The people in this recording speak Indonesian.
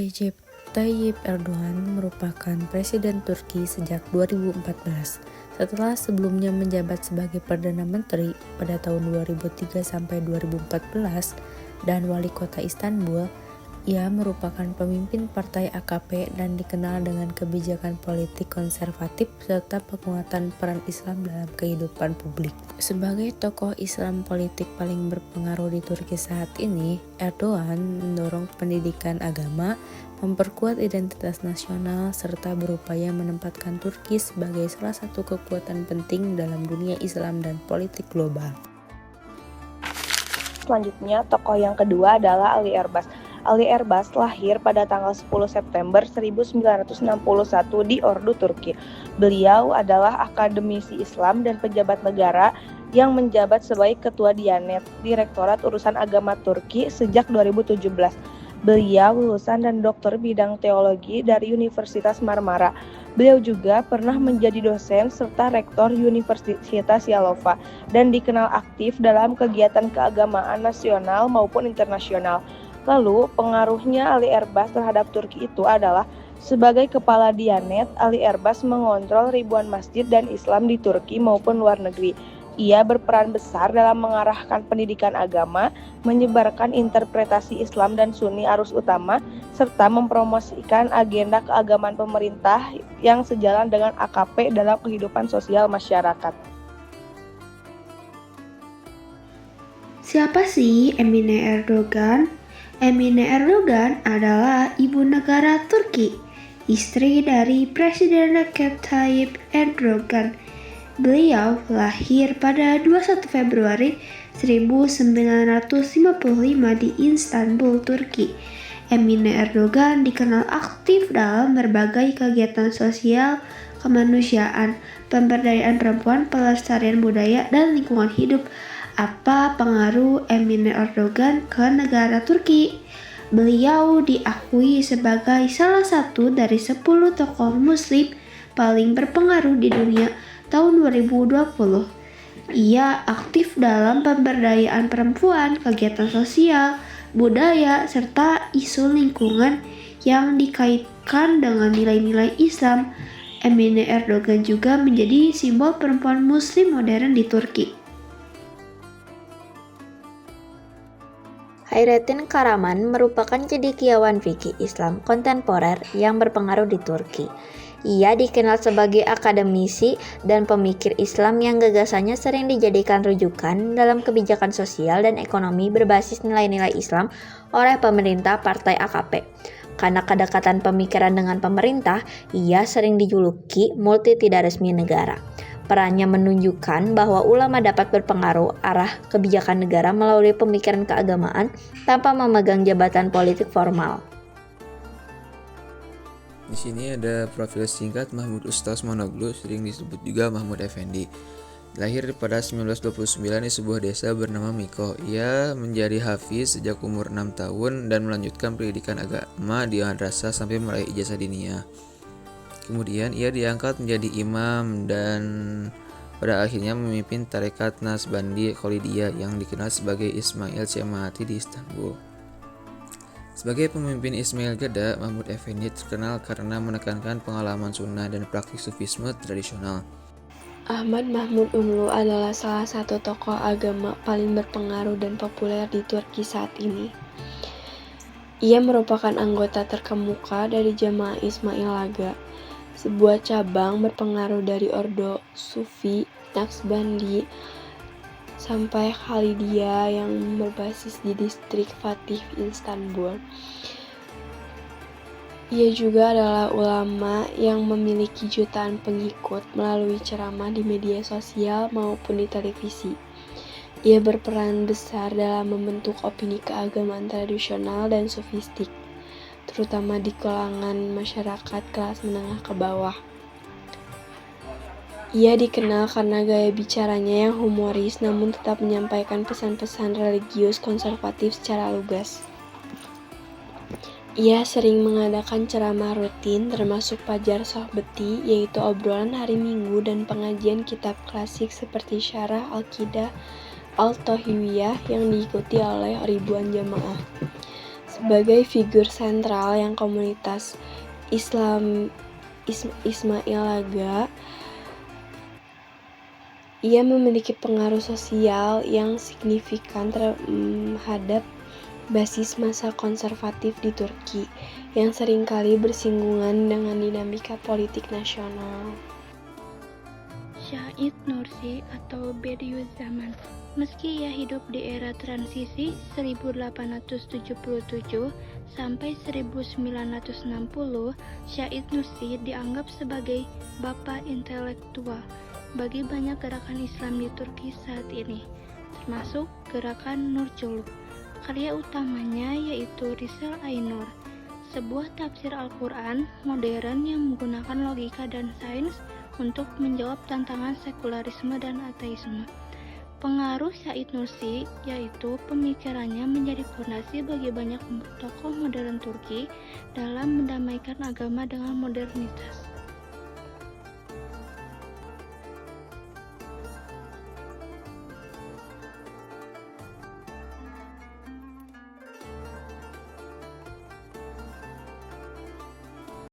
Recep Tayyip Erdogan merupakan presiden Turki sejak 2014, setelah sebelumnya menjabat sebagai Perdana Menteri pada tahun 2003 sampai 2014 dan wali kota Istanbul. Ia merupakan pemimpin partai AKP dan dikenal dengan kebijakan politik konservatif serta penguatan peran Islam dalam kehidupan publik. Sebagai tokoh Islam politik paling berpengaruh di Turki saat ini, Erdogan mendorong pendidikan agama, memperkuat identitas nasional, serta berupaya menempatkan Turki sebagai salah satu kekuatan penting dalam dunia Islam dan politik global. Selanjutnya, tokoh yang kedua adalah Ali Erbas. Ali Erbas lahir pada tanggal 10 September 1961 di Ordu, Turki. Beliau adalah akademisi Islam dan pejabat negara yang menjabat sebagai Ketua Diyanet, Direktorat Urusan Agama Turki sejak 2017. Beliau lulusan dan doktor bidang teologi dari Universitas Marmara. Beliau juga pernah menjadi dosen serta rektor Universitas Yalova dan dikenal aktif dalam kegiatan keagamaan nasional maupun internasional. Lalu, pengaruhnya Ali Erbas terhadap Turki itu adalah sebagai kepala Diyanet, Ali Erbas mengontrol ribuan masjid dan Islam di Turki maupun luar negeri. Ia berperan besar dalam mengarahkan pendidikan agama, menyebarkan interpretasi Islam dan Sunni arus utama, serta mempromosikan agenda keagamaan pemerintah yang sejalan dengan AKP dalam kehidupan sosial masyarakat. Siapa sih Emine Erdogan? Emine Erdogan adalah ibu negara Turki, istri dari Presiden Recep Tayyip Erdogan. Beliau lahir pada 21 Februari 1955 di Istanbul, Turki. Emine Erdogan dikenal aktif dalam berbagai kegiatan sosial, kemanusiaan, pemberdayaan perempuan, pelestarian budaya, dan lingkungan hidup. Apa pengaruh Emine Erdogan ke negara Turki? Beliau diakui sebagai salah satu dari 10 tokoh muslim paling berpengaruh di dunia tahun 2020. Ia aktif dalam pemberdayaan perempuan, kegiatan sosial, budaya, serta isu lingkungan yang dikaitkan dengan nilai-nilai Islam. Emine Erdogan juga menjadi simbol perempuan muslim modern di Turki. Hayrettin Karaman merupakan cendekiawan fikih Islam kontemporer yang berpengaruh di Turki. Ia dikenal sebagai akademisi dan pemikir Islam yang gagasannya sering dijadikan rujukan dalam kebijakan sosial dan ekonomi berbasis nilai-nilai Islam oleh pemerintah partai AKP. Karena kedekatan pemikiran dengan pemerintah, ia sering dijuluki multi tidak resmi negara. Perannya menunjukkan bahwa ulama dapat berpengaruh arah kebijakan negara melalui pemikiran keagamaan tanpa memegang jabatan politik formal. Di sini ada profil singkat Mahmud Ustaz Monoglu, sering disebut juga Mahmud Effendi. Lahir pada 1929 di sebuah desa bernama Miko. Ia menjadi hafiz sejak umur 6 tahun dan melanjutkan pendidikan agama di madrasah sampai meraih ijazah diniyah. Kemudian ia diangkat menjadi imam dan pada akhirnya memimpin tarekat Naqsbandi Khalidiyah yang dikenal sebagai Ismail Cemati di Istanbul. Sebagai pemimpin Ismail Gada, Mahmud Effendi terkenal karena menekankan pengalaman sunnah dan praktik sufisme tradisional. Ahmad Mahmud Umlu adalah salah satu tokoh agama paling berpengaruh dan populer di Turki saat ini. Ia merupakan anggota terkemuka dari Jamaah Ismail Aga, sebuah cabang berpengaruh dari Ordo Sufi Naqsbandi sampai Khalidiyah yang berbasis di distrik Fatih, Istanbul. Ia juga adalah ulama yang memiliki jutaan pengikut melalui ceramah di media sosial maupun di televisi. Ia berperan besar dalam membentuk opini keagamaan tradisional dan sofistik, terutama di kalangan masyarakat kelas menengah ke bawah. Ia dikenal karena gaya bicaranya yang humoris namun tetap menyampaikan pesan-pesan religius konservatif secara lugas. Ia sering mengadakan ceramah rutin termasuk Fajar Sohbeti, yaitu obrolan hari Minggu dan pengajian kitab klasik seperti Syarah Al-Qidah Al-Tahawiyah yang diikuti oleh ribuan jamaah. Sebagai figur sentral yang komunitas Islam Ismail Laga, ia memiliki pengaruh sosial yang signifikan terhadap basis massa konservatif di Turki yang seringkali bersinggungan dengan dinamika politik nasional. Said Nursi atau Bediüzzaman. Meski ia hidup di era transisi 1877 sampai 1960, Said Nursi dianggap sebagai bapak intelektual bagi banyak gerakan Islam di Turki saat ini, termasuk gerakan Nurculuk. Karya utamanya yaitu Risale Ainur, sebuah tafsir Al-Quran modern yang menggunakan logika dan sains untuk menjawab tantangan sekularisme dan ateisme. Pengaruh Said Nursi yaitu pemikirannya menjadi fondasi bagi banyak tokoh modern Turki dalam mendamaikan agama dengan modernitas.